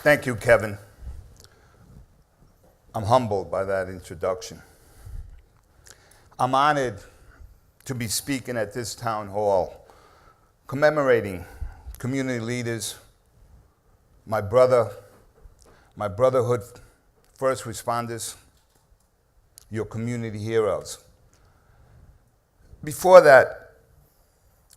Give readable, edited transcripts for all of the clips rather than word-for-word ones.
Thank you, Kevin. I'm humbled by that introduction. I'm honored to be speaking at this town hall, commemorating community leaders, my brotherhood, first responders, your community heroes. Before that,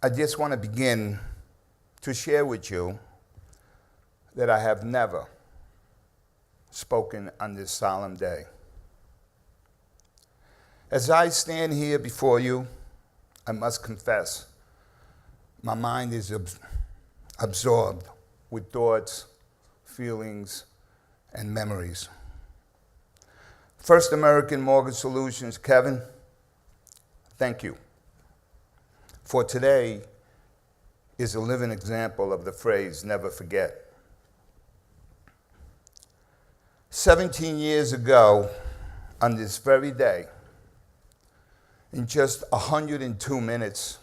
I just want to begin to share with you that I have never spoken on this solemn day. As I stand here before you, I must confess, my mind is absorbed with thoughts, feelings, and memories. FirstAmerican Mortgage Solutions, Kevin, thank you. For today is a living example of the phrase, never forget. 17 years ago, on this very day, in just 102 minutes,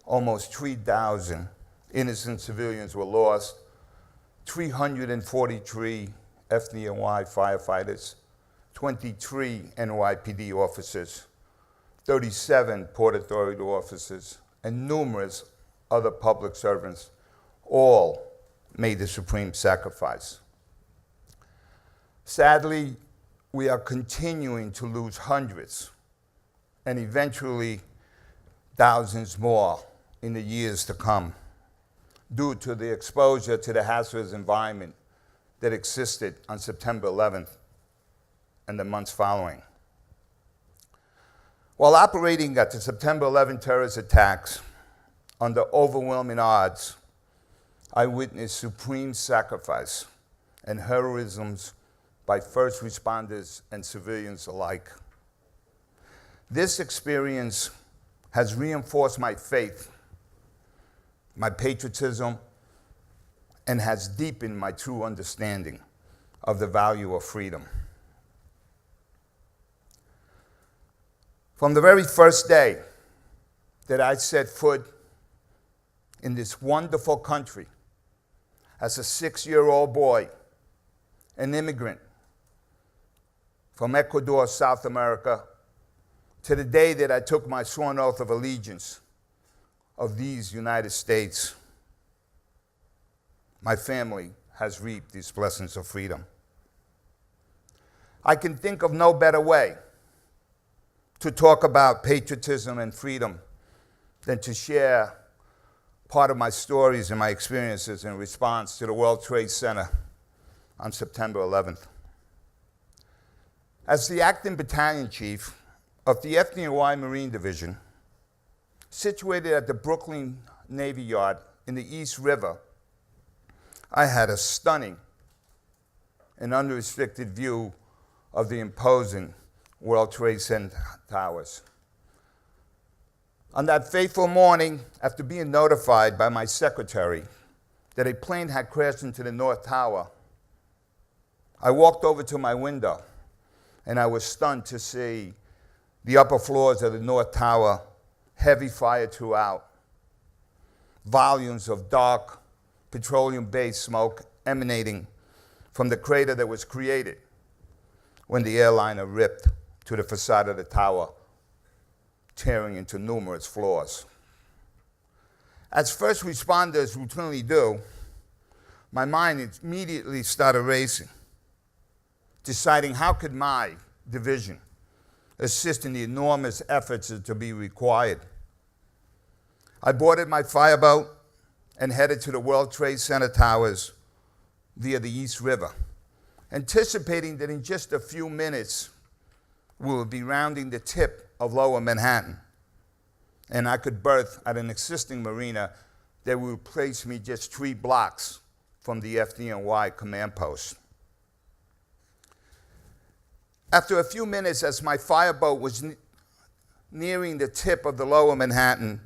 almost 3,000 innocent civilians were lost, 343 FDNY firefighters, 23 NYPD officers, 37 Port Authority officers, and numerous other public servants all made the supreme sacrifice. Sadly, we are continuing to lose hundreds and eventually thousands more in the years to come due to the exposure to the hazardous environment that existed on September 11th and the months following. While operating at the September 11 terrorist attacks under overwhelming odds, I witnessed supreme sacrifice and heroisms by first responders and civilians alike. This experience has reinforced my faith, my patriotism, and has deepened my true understanding of the value of freedom. From the very first day that I set foot in this wonderful country as a 6-year-old boy, an immigrant from Ecuador, South America, to the day that I took my sworn oath of allegiance of these United States, my family has reaped these blessings of freedom. I can think of no better way to talk about patriotism and freedom than to share part of my stories and my experiences in response to the World Trade Center on September 11th. As the acting battalion chief of the FDNY Marine Division, situated at the Brooklyn Navy Yard in the East River, I had a stunning and unrestricted view of the imposing World Trade Center towers. On that fateful morning, after being notified by my secretary that a plane had crashed into the North Tower, I walked over to my window and I was stunned to see the upper floors of the North Tower, heavy fire throughout, volumes of dark petroleum-based smoke emanating from the crater that was created when the airliner ripped to the facade of the tower, tearing into numerous floors. As first responders routinely do, my mind immediately started racing, deciding how could my division assist in the enormous efforts to be required. I boarded my fireboat and headed to the World Trade Center towers via the East River, anticipating that in just a few minutes we would be rounding the tip of Lower Manhattan, and I could berth at an existing marina that would place me just 3 blocks from the FDNY command post. After a few minutes, as my fireboat was nearing the tip of the Lower Manhattan,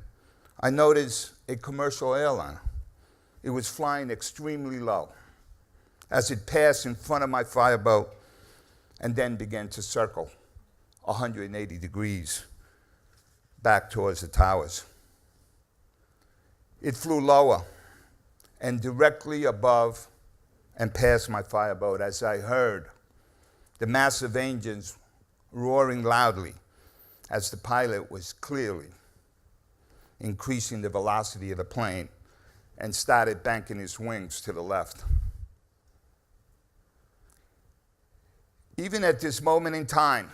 I noticed a commercial airliner. It was flying extremely low as it passed in front of my fireboat and then began to circle 180 degrees back towards the towers. It flew lower and directly above and past my fireboat as I heard the massive engines roaring loudly as the pilot was clearly increasing the velocity of the plane and started banking his wings to the left. Even at this moment in time,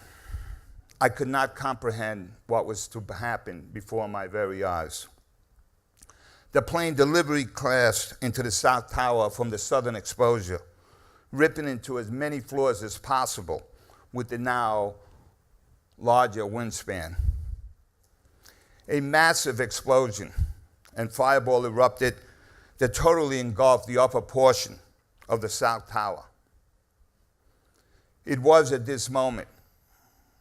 I could not comprehend what was to happen before my very eyes. The plane deliberately crashed into the South Tower from the southern exposure, ripping into as many floors as possible with the now larger wingspan. A massive explosion and fireball erupted that totally engulfed the upper portion of the South Tower. It was at this moment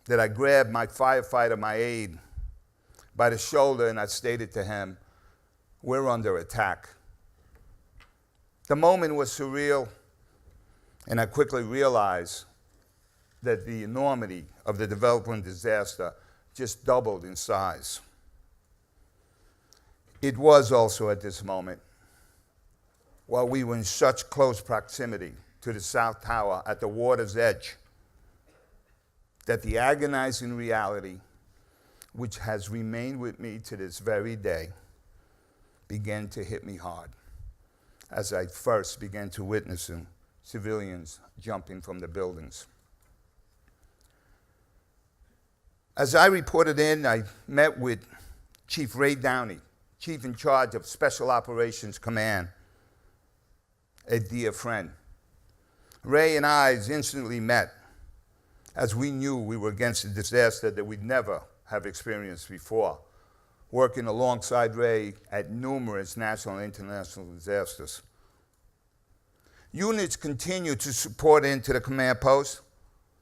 that I grabbed my firefighter, my aide, by the shoulder, and I stated to him, "We're under attack." The moment was surreal, and I quickly realized that the enormity of the developing disaster just doubled in size. It was also at this moment, while we were in such close proximity to the South Tower at the water's edge, that the agonizing reality, which has remained with me to this very day, began to hit me hard as I first began to witness civilians jumping from the buildings. As I reported in, I met with Chief Ray Downey, Chief in charge of Special Operations Command, a dear friend. Ray and I instantly met, as we knew we were against a disaster that we'd never have experienced before, working alongside Ray at numerous national and international disasters. Units continued to support into the command post.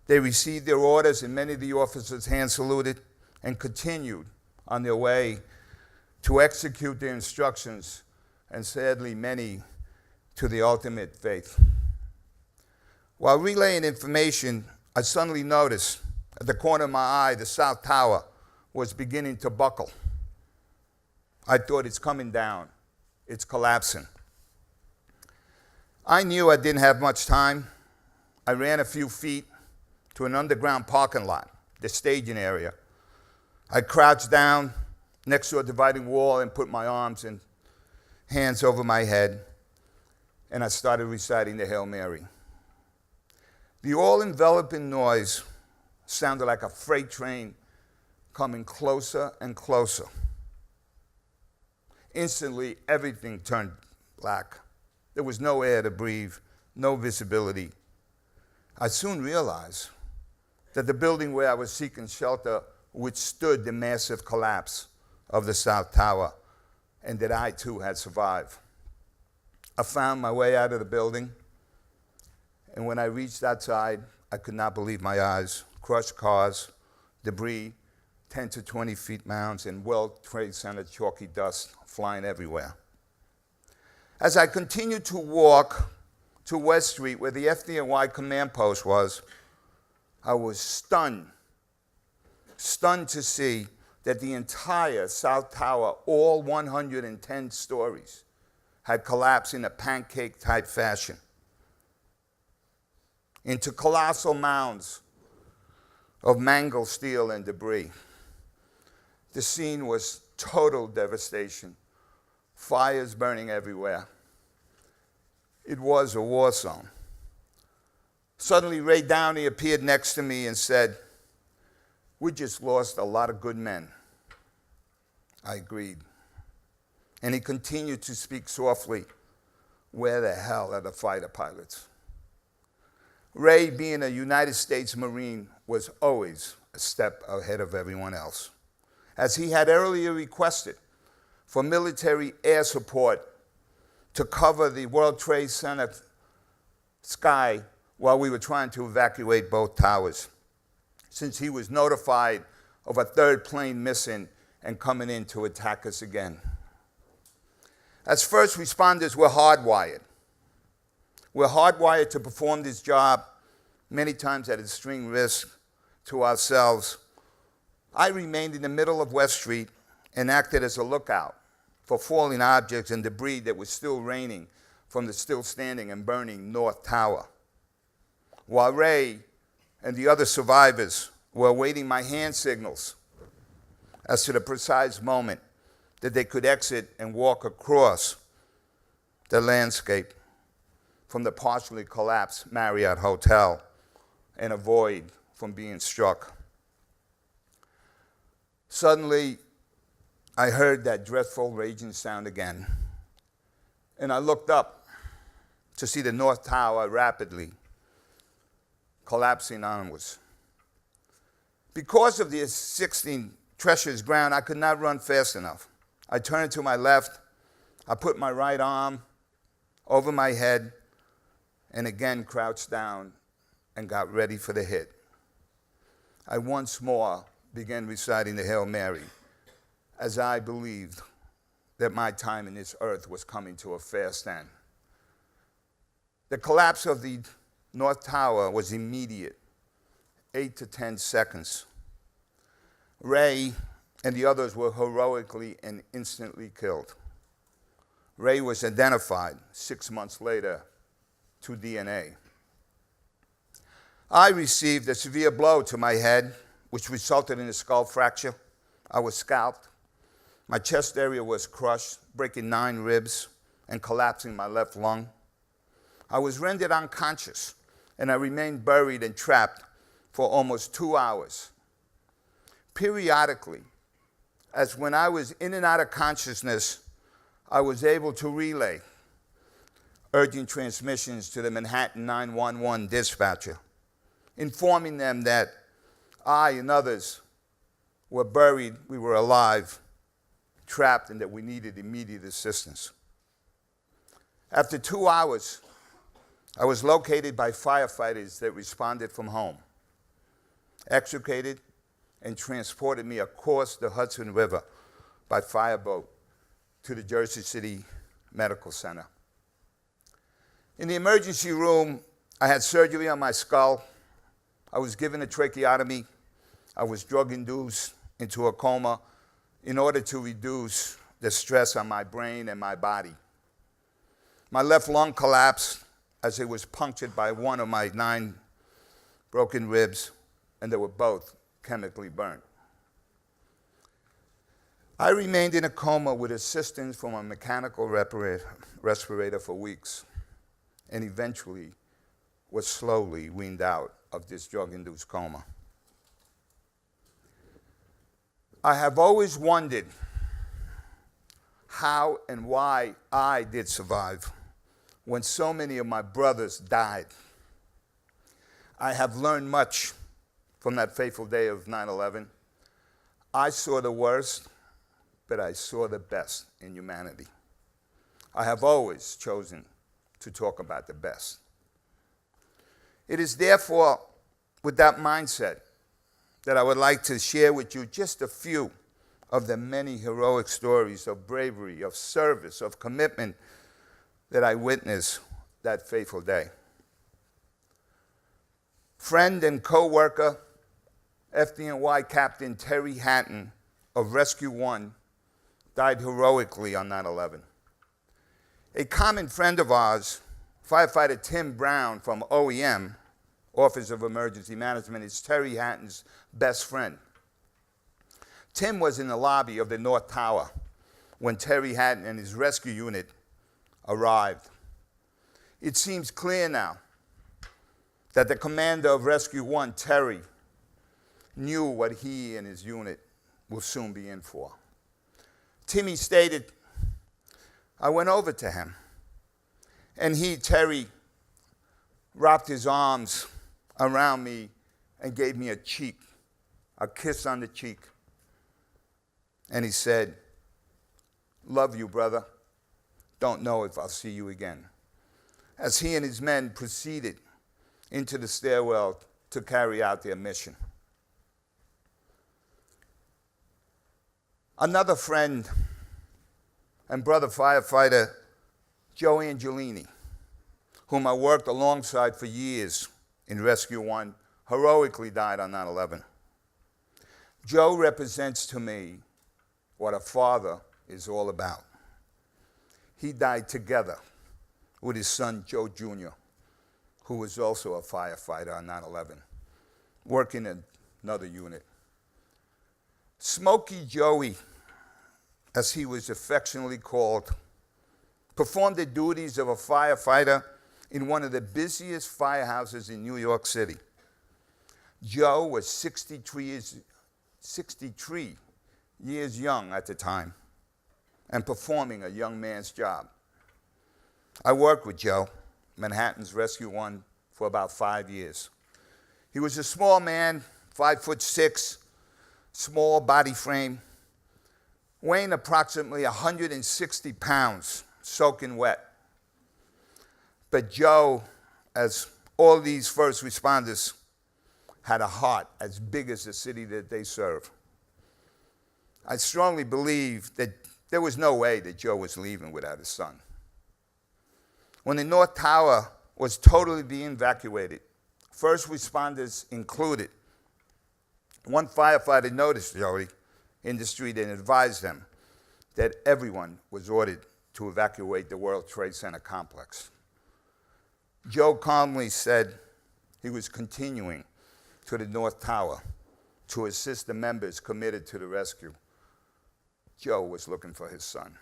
They received their orders, and many of the officers hand saluted and continued on their way to execute their instructions, and sadly, many to the ultimate faith. While relaying information, I suddenly noticed at the corner of my eye, the South Tower was beginning to buckle. I thought, it's coming down, it's collapsing. I knew I didn't have much time. I ran a few feet to an underground parking lot, the staging area. I crouched down next to a dividing wall and put my arms and hands over my head, and I started reciting the Hail Mary. The all-enveloping noise sounded like a freight train coming closer and closer. Instantly, everything turned black. There was no air to breathe, no visibility. I soon realized that the building where I was seeking shelter withstood the massive collapse of the South Tower, and that I too had survived. I found my way out of the building, and when I reached outside, I could not believe my eyes. Crushed cars, debris, 10 to 20 feet mounds, and World Trade Center chalky dust flying everywhere. As I continued to walk to West Street, where the FDNY command post was, I was stunned to see that the entire South Tower, all 110 stories, had collapsed in a pancake-type fashion into colossal mounds of mangled steel and debris. The scene was total devastation, fires burning everywhere. It was a war zone. Suddenly, Ray Downey appeared next to me and said, "We just lost a lot of good men." I agreed. And he continued to speak softly, "Where the hell are the fighter pilots?" Ray, being a United States Marine, was always a step ahead of everyone else, as he had earlier requested for military air support to cover the World Trade Center sky while we were trying to evacuate both towers, since he was notified of a third plane missing and coming in to attack us again. As first responders, we're hardwired. We're hardwired to perform this job, many times at extreme risk to ourselves. I remained in the middle of West Street and acted as a lookout for falling objects and debris that was still raining from the still standing and burning North Tower, while Ray and the other survivors were awaiting my hand signals as to the precise moment that they could exit and walk across the landscape from the partially collapsed Marriott Hotel and avoid from being struck. Suddenly, I heard that dreadful raging sound again, and I looked up to see the North Tower rapidly collapsing onwards. Because of the 16 treacherous ground, I could not run fast enough. I turned to my left, I put my right arm over my head, and again crouched down and got ready for the hit. I once more began reciting the Hail Mary, as I believed that my time in this earth was coming to a fast end. The collapse of the North Tower was immediate, 8 to 10 seconds. Ray and the others were heroically and instantly killed. Ray was identified 6 months later to DNA. I received a severe blow to my head, which resulted in a skull fracture. I was scalped. My chest area was crushed, breaking 9 ribs and collapsing my left lung. I was rendered unconscious, and I remained buried and trapped for almost 2 hours. Periodically, as when I was in and out of consciousness, I was able to relay urgent transmissions to the Manhattan 911 dispatcher, informing them that I and others were buried, we were alive, trapped, and that we needed immediate assistance. After 2 hours, I was located by firefighters that responded from home, extricated, and transported me across the Hudson River by fireboat to the Jersey City Medical Center. In the emergency room, I had surgery on my skull. I was given a tracheotomy. I was drug-induced into a coma in order to reduce the stress on my brain and my body. My left lung collapsed as it was punctured by one of my 9 broken ribs, and they were both chemically burnt. I remained in a coma with assistance from a mechanical respirator for weeks, and eventually was slowly weaned out of this drug-induced coma. I have always wondered how and why I did survive when so many of my brothers died. I have learned much from that fateful day of 9/11. I saw the worst, but I saw the best in humanity. I have always chosen to talk about the best. It is therefore with that mindset that I would like to share with you just a few of the many heroic stories of bravery, of service, of commitment that I witnessed that fateful day. Friend and co-worker, FDNY Captain Terry Hatton of Rescue 1 died heroically on 9/11. A common friend of ours, firefighter Tim Brown from OEM, Office of Emergency Management, is Terry Hatton's best friend. Tim was in the lobby of the North Tower when Terry Hatton and his rescue unit arrived. It seems clear now that the commander of Rescue 1, Terry, knew what he and his unit will soon be in for. Timmy stated, I went over to him, and he, Terry, wrapped his arms around me and gave me a kiss on the cheek. And he said, love you, brother. Don't know if I'll see you again. As he and his men proceeded into the stairwell to carry out their mission. Another friend and brother firefighter, Joe Angelini, whom I worked alongside for years in Rescue 1, heroically died on 9/11. Joe represents to me what a father is all about. He died together with his son, Joe Jr., who was also a firefighter on 9/11, working in another unit. Smokey Joey, as he was affectionately called, performed the duties of a firefighter in one of the busiest firehouses in New York City. Joe was 63 years young at the time and performing a young man's job. I worked with Joe, Manhattan's Rescue 1, for about 5 years. He was a small man, 5'6", small body frame, weighing approximately 160 pounds, soaking wet. But Joe, as all these first responders, had a heart as big as the city that they serve. I strongly believe that there was no way that Joe was leaving without his son. When the North Tower was totally being evacuated, first responders included, one firefighter noticed Joey in the street and advised them that everyone was ordered to evacuate the World Trade Center complex. Joe calmly said he was continuing to the North Tower to assist the members committed to the rescue. Joe was looking for his son.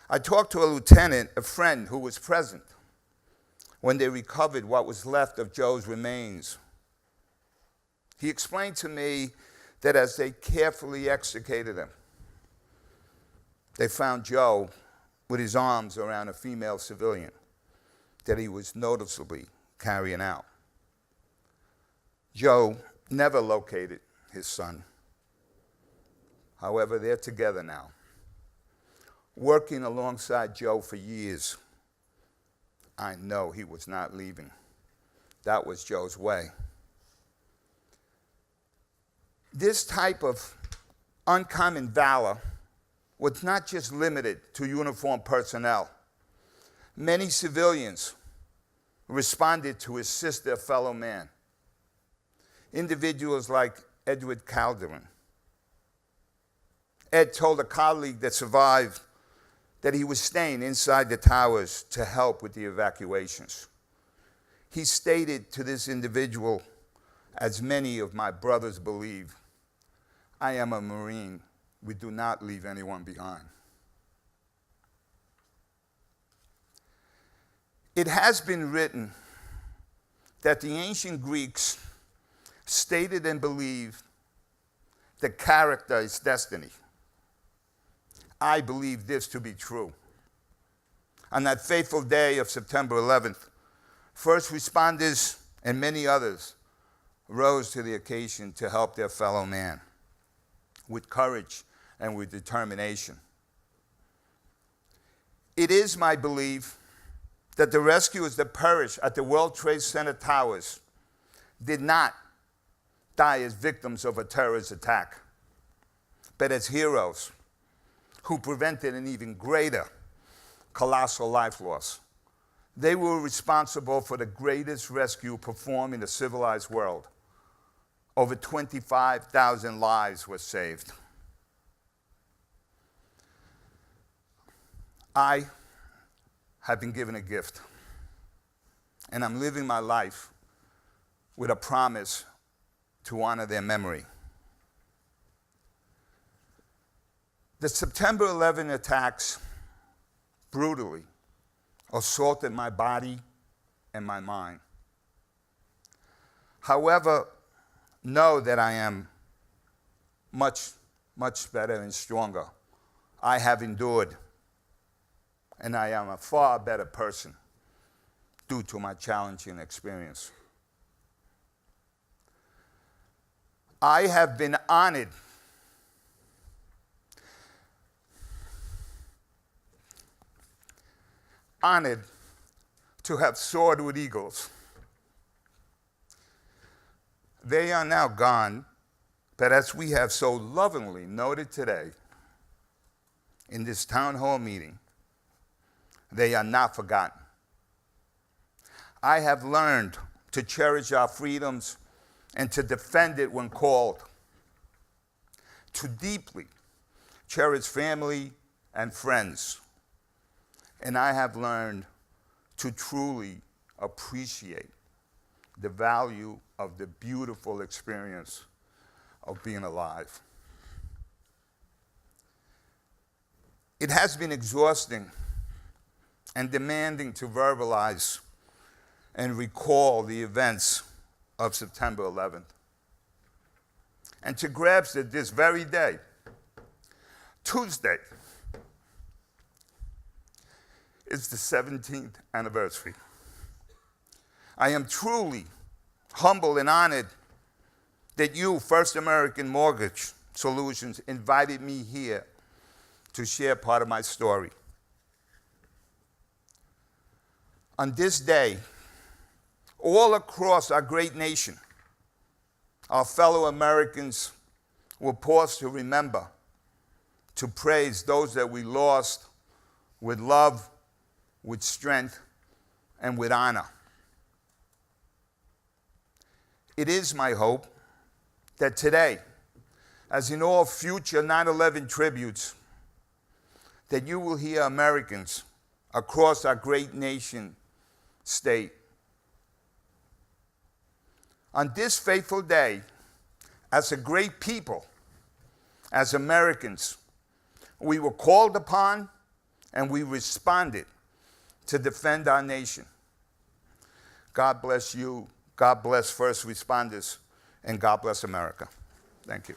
I talked to a lieutenant, a friend who was present when they recovered what was left of Joe's remains. He explained to me that as they carefully extricated him, they found Joe with his arms around a female civilian that he was noticeably carrying out. Joe never located his son. However, they're together now, working alongside Joe for years. I know he was not leaving. That was Joe's way. This type of uncommon valor was not just limited to uniformed personnel. Many civilians responded to assist their fellow man. Individuals like Edward Calderon. Ed told a colleague that survived that he was staying inside the towers to help with the evacuations. He stated to this individual, as many of my brothers believe, I am a Marine. We do not leave anyone behind. It has been written that the ancient Greeks stated and believed that character is destiny. I believe this to be true. On that fateful day of September 11th, first responders and many others rose to the occasion to help their fellow man with courage and with determination. It is my belief that the rescuers that perished at the World Trade Center towers did not die as victims of a terrorist attack, but as heroes who prevented an even greater colossal life loss. They were responsible for the greatest rescue performed in the civilized world. Over 25,000 lives were saved. I have been given a gift, and I'm living my life with a promise to honor their memory. The September 11 attacks brutally assaulted my body and my mind. However, know that I am much, much better and stronger. I have endured, and I am a far better person due to my challenging experience. I have been honored to have soared with eagles. They are now gone, but as we have so lovingly noted today in this town hall meeting, they are not forgotten. I have learned to cherish our freedoms and to defend it when called, to deeply cherish family and friends. And I have learned to truly appreciate the value of the beautiful experience of being alive. It has been exhausting and demanding to verbalize and recall the events of September 11th, and to grasp that this very day, Tuesday, is the 17th anniversary. I am truly humbled and honored that you, First American Mortgage Solutions, invited me here to share part of my story. On this day, all across our great nation, our fellow Americans will pause to remember, to praise those that we lost with love, with strength, and with honor. It is my hope that today, as in all future 9/11 tributes, that you will hear Americans across our great nation state, on this fateful day, as a great people, as Americans, we were called upon and we responded to defend our nation. God bless you, God bless first responders, and God bless America. Thank you.